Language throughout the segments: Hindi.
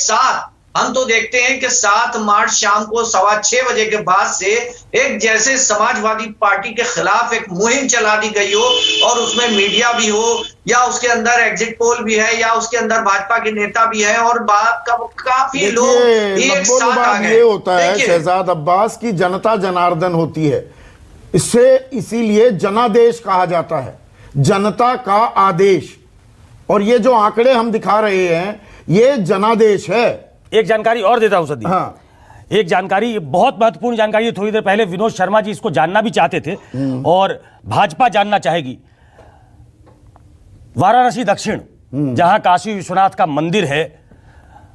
साथ हम तो देखते हैं कि 7 मार्च शाम को 6:15 बजे के बाद से एक जैसे समाजवादी पार्टी के खिलाफ एक मुहिम चला दी गई हो, और उसमें मीडिया भी हो या उसके अंदर एग्जिट पोल भी है या उसके अंदर भाजपा के नेता भी है, और बात का काफी लोग एक साथ आ गए। ये होता है शहजाद अब्बास की जनता जनार्दन होती है, इससे इसीलिए जनादेश कहा जाता है, जनता का आदेश। और ये जो आंकड़े हम दिखा रहे हैं ये जनादेश है। एक जानकारी और देता हूं सदी। हाँ। एक जानकारी, बहुत महत्वपूर्ण जानकारी, थोड़ी देर पहले विनोद शर्मा जी इसको जानना भी चाहते थे और भाजपा जानना चाहेगी। वाराणसी दक्षिण, जहां काशी विश्वनाथ का मंदिर है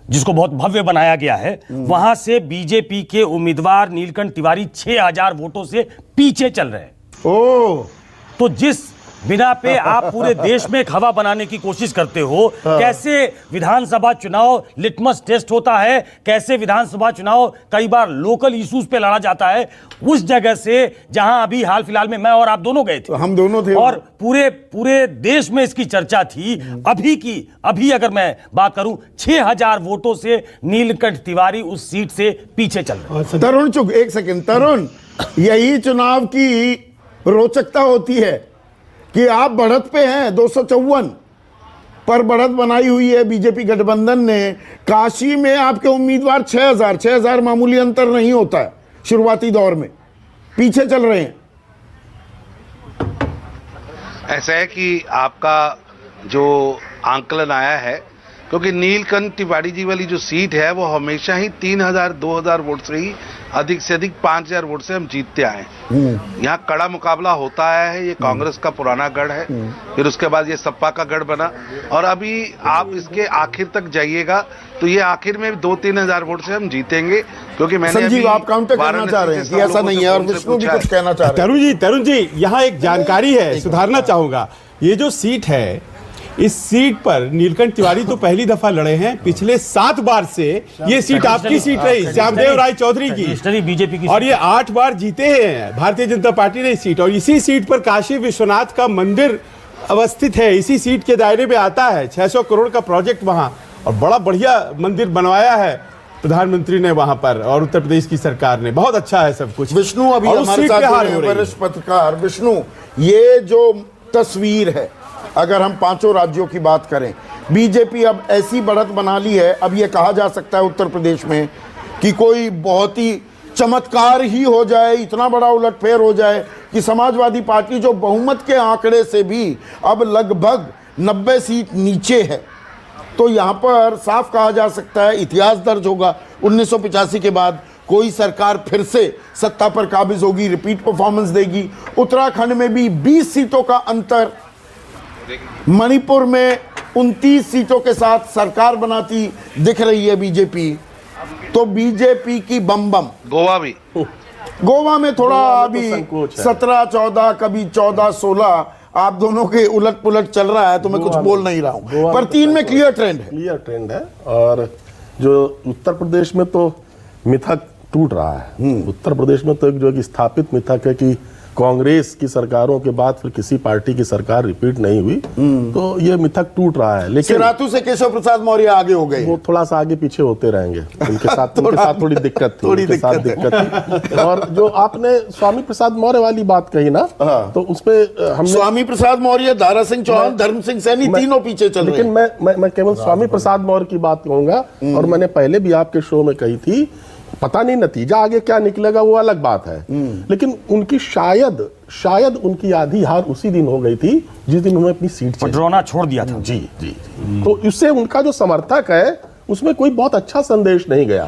जिसको बहुत भव्य बनाया गया है, वहां से बीजेपी के उम्मीदवार नीलकंठ तिवारी 6000 वोटों से पीछे चल रहे हैं। ओह, तो जिस बिना पे आप पूरे देश में एक हवा बनाने की कोशिश करते हो, कैसे विधानसभा चुनाव लिटमस टेस्ट होता है, कैसे विधानसभा चुनाव कई बार लोकल इश्यूज पे लड़ा जाता है, उस जगह से जहां अभी हाल फिलहाल में मैं और आप दोनों गए थे, हम दोनों थे, और पूरे देश में इसकी चर्चा थी। अभी अगर मैं बात करूं, 6000 वोटों से नीलकंठ तिवारी उस सीट से पीछे चल रहे हैं। तरुण चुप, एक सेकंड तरुण, यही चुनाव की रोचकता होती है कि आप बढ़त पे हैं 254 पर बढ़त बनाई हुई है बीजेपी गठबंधन ने। काशी में आपके उम्मीदवार 6000 मामूली अंतर नहीं होता है, शुरुआती दौर में पीछे चल रहे हैं। ऐसा है कि आपका जो आंकलन आया है, क्योंकि नीलकंठ तिवारी जी वाली जो सीट है वो हमेशा ही 2000 वोट से ही अधिक से अधिक 5000 वोट से हम जीतते आए। यहाँ कड़ा मुकाबला होता है, ये कांग्रेस का पुराना गढ़ है, फिर उसके बाद ये सपा का गढ़ बना, और अभी आप इसके आखिर तक जाइएगा तो ये आखिर में 2-3 हजार वोट से हम जीतेंगे। क्योंकि मैंने संजीव, आप काउंटर करना चाह रहे हैं कि ऐसा नहीं है, और विष्णु भी कुछ कहना चाह रहे हैं। तरुण जी यहाँ एक जानकारी है, सुधारना चाहूंगा। ये जो सीट है, इस सीट पर नीलकंठ तिवारी तो पहली दफा लड़े हैं, पिछले 7 बार से ये सीट आपकी सीट रही, श्यामदेव राय चौधरी की, बीजेपी की, और ये 8 बार जीते हैं भारतीय जनता पार्टी ने इस सीट। और इसी सीट पर काशी विश्वनाथ का मंदिर अवस्थित है, इसी सीट के दायरे में आता है। 600 करोड़ का प्रोजेक्ट वहां, और बड़ा बढ़िया मंदिर बनवाया है प्रधानमंत्री ने वहां पर, और उत्तर प्रदेश की सरकार ने। बहुत अच्छा है सब कुछ। विष्णु अभी हमारे साथ वरिष्ठ पत्रकार विष्णु, ये जो तस्वीर है, अगर हम 5 राज्यों की बात करें, बीजेपी अब ऐसी बढ़त बना ली है, अब ये कहा जा सकता है उत्तर प्रदेश में कि कोई बहुत ही चमत्कार ही हो जाए, इतना बड़ा उलटफेर हो जाए कि समाजवादी पार्टी जो बहुमत के आंकड़े से भी अब लगभग 90 सीट नीचे है। तो यहाँ पर साफ कहा जा सकता है इतिहास दर्ज होगा। 1985 के बाद कोई सरकार फिर से सत्ता पर काबिज होगी, रिपीट परफॉर्मेंस देगी। उत्तराखंड में भी 20 सीटों का अंतर, मणिपुर में 29 सीटों के साथ सरकार बनाती दिख रही है बीजेपी। तो बीजेपी की बम गोवा में थोड़ा अभी 17-14, कभी 14-16, आप दोनों के उलट पुलट चल रहा है, तो मैं कुछ बोल नहीं रहा हूं, पर 3 में क्लियर ट्रेंड है। और जो उत्तर प्रदेश में तो मिथक टूट रहा है। उत्तर प्रदेश में तो एक जो स्थापित मिथक है कि कांग्रेस की सरकारों के बाद फिर किसी पार्टी की सरकार रिपीट नहीं हुई, तो ये मिथक टूट रहा है। लेकिन सिराथू से केशव प्रसाद मौर्य आगे हो गए, वो थोड़ा सा आगे पीछे होते रहेंगे। उनके साथ थोड़ी दिक्कत थी। और जो आपने स्वामी प्रसाद मौर्य वाली बात कही ना, तो उसपे हम स्वामी प्रसाद मौर्य, दारा सिंह चौहान, धर्म सिंह सैनी तीनों पीछे चल रहे हैं। लेकिन मैं केवल स्वामी प्रसाद मौर्य की बात कहूंगा, और मैंने पहले भी आपके शो में कही थी, पता नहीं नतीजा आगे क्या निकलेगा वो अलग बात है, लेकिन उनकी शायद उनकी आधी हार उसी दिन हो गई थी जिस दिन उन्होंने अपनी सीट पटरौना छोड़ दिया था। जी। तो इससे उनका जो समर्थक है उसमें कोई बहुत अच्छा संदेश नहीं गया।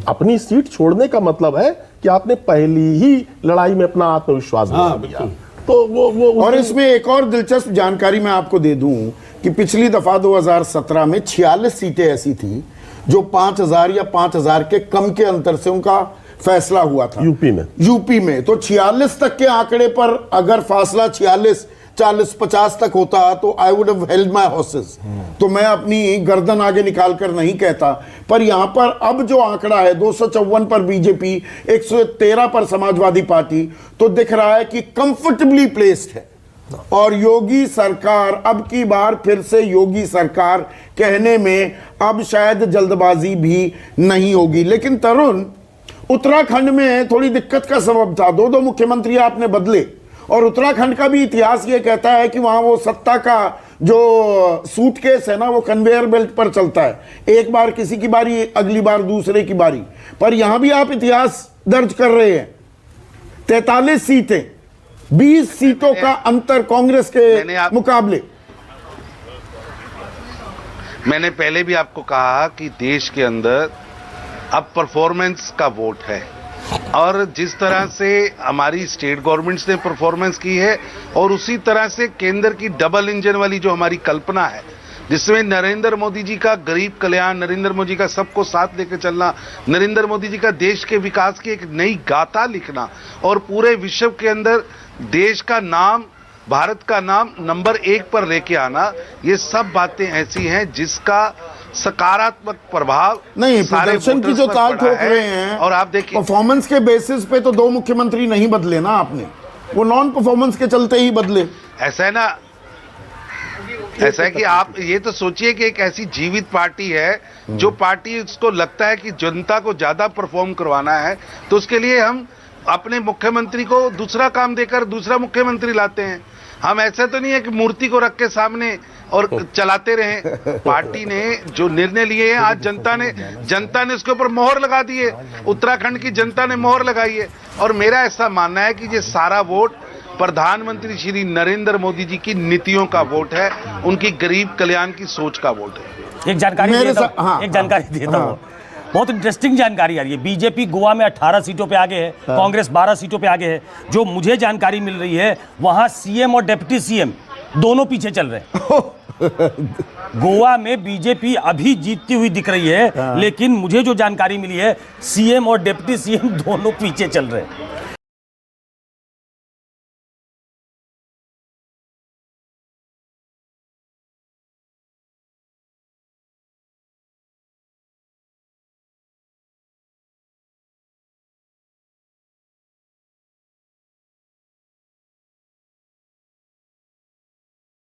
अपनी सीट छोड़ने का मतलब है कि आपने पहली ही लड़ाई में अपना आत्मविश्वास बढ़ा दिया। तो वो और इसमें एक और दिलचस्प जानकारी मैं आपको दे दूं कि पिछली दफा 2017 में 46 सीटें ऐसी थी जो 5000 या 5000 के कम के अंतर से उनका फैसला हुआ था यूपी में। तो 46 तक के आंकड़े पर अगर फासला 40-50 तक होता तो I would have held my horses. तो मैं अपनी गर्दन आगे निकाल कर नहीं कहता, पर यहां पर अब जो आंकड़ा है 254 पर बीजेपी, 113 पर समाजवादी पार्टी, तो दिख रहा है कि कंफर्टेबली प्लेस्ड है और योगी सरकार, अब की बार फिर से योगी सरकार कहने में अब शायद जल्दबाजी भी नहीं होगी। लेकिन तरुण, उत्तराखंड में थोड़ी दिक्कत का सबब था, दो मुख्यमंत्री आपने बदले, और उत्तराखंड का भी इतिहास ये कहता है कि वहां वो सत्ता का जो सूटकेस है ना, वो कन्वेयर बेल्ट पर चलता है, एक बार किसी की बारी, अगली बार दूसरे की बारी। पर यहां भी आप इतिहास दर्ज कर रहे हैं, 43 सीटें, 20 सीटों का अंतर कांग्रेस के मुकाबले। मैंने पहले भी आपको कहा कि देश के अंदर अब परफॉर्मेंस का वोट है, और जिस तरह से हमारी स्टेट गवर्नमेंट्स ने परफॉर्मेंस की है, और उसी तरह से केंद्र की डबल इंजन वाली जो हमारी कल्पना है, जिसमें नरेंद्र मोदी जी का गरीब कल्याण, नरेंद्र मोदी का सबको साथ लेकर चलना, नरेंद्र मोदी जी का देश के विकास की एक नई गाथा लिखना, और पूरे विश्व के अंदर देश का नाम, भारत का नाम नंबर 1 पर लेके आना, ये सब बातें ऐसी हैं जिसका सकारात्मक प्रभाव नहीं, प्रदर्शन की जो ताल ठोक रहे हैं, और आप देखिए परफॉर्मेंस के बेसिस पे तो दो मुख्यमंत्री नहीं बदले ना आपने, वो नॉन परफॉर्मेंस के चलते ही बदले। ऐसा है ना, ऐसा है कि आप ये तो सोचिए कि एक ऐसी जीवित पार्टी है जो पार्टी उसको लगता है कि जनता को ज्यादा परफॉर्म करवाना है, तो उसके लिए हम अपने मुख्यमंत्री को दूसरा काम देकर दूसरा मुख्यमंत्री लाते हैं। हम ऐसा तो नहीं है कि मूर्ति को रख के सामने और चलाते रहे। पार्टी ने जो निर्णय लिए हैं, आज जनता ने उसके ऊपर मोहर लगा दी है, उत्तराखंड की जनता ने मोहर लगाई है, और मेरा ऐसा मानना है कि ये सारा वोट प्रधानमंत्री श्री नरेंद्र मोदी जी की नीतियों का वोट है, उनकी गरीब कल्याण की सोच का वोट है। एक जानकारी देता हूं, बहुत इंटरेस्टिंग जानकारी आ रही है। बीजेपी गोवा में 18 सीटों पे आगे है, कांग्रेस 12 सीटों पे आगे है। जो मुझे जानकारी मिल रही है, वहां सीएम और डिप्टी सीएम दोनों पीछे चल रहे हैं। गोवा में बीजेपी अभी जीतती हुई दिख रही है, लेकिन मुझे जो जानकारी मिली है, सीएम और डिप्टी सीएम दोनों पीछे चल रहे हैं।